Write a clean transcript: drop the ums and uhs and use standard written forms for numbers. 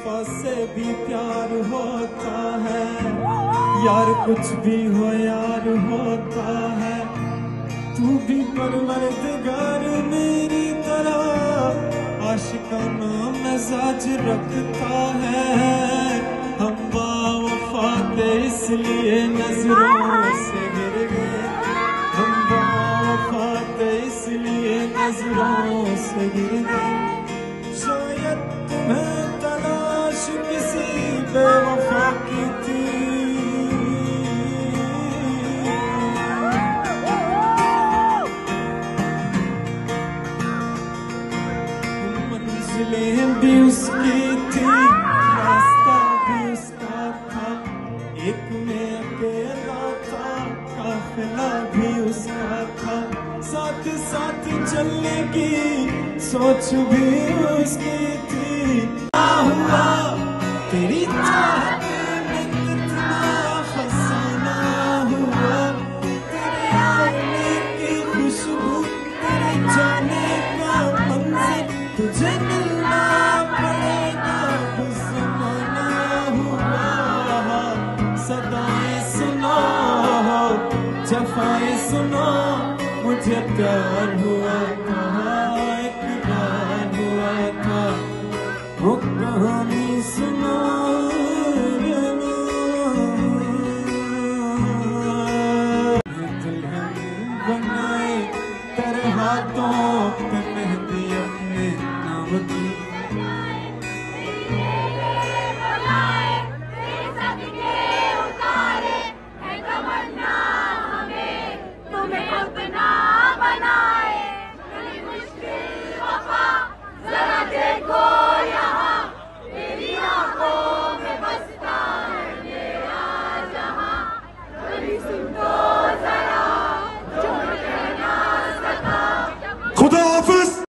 वफा से भी प्यार होता है, यार कुछ भी हो यार होता है। तू भी परवरदिगार मेरी तरह आशिकाना मिजाज रखता है। हम बावफा थे इसलिए नजरों से गिर गए, हम बावफा थे इसलिए नजरों से गिर गए। शायद तुम्हें तलाश किसी बेवफा की थी, मंजिलें भी उसकी थी, रास्ता भी उसका था। एक में अकेला था, काफिला भी उसका था। साथ साथ चलने की सोच भी उसकी थी। हुआ तेरी चाहत में कितना फसाना हुआ, तेरे आने की खुशबू, तेरे जाने का मंज़र, तुझे मिलना पड़ेगा जमाना हुआ। सदाएं सुनो, जफाएं सुनो, मुझे प्यार हुआ था, इकरार हुआ था। वो कहानी सुनो दुल्हन बनाए तेरे हाथों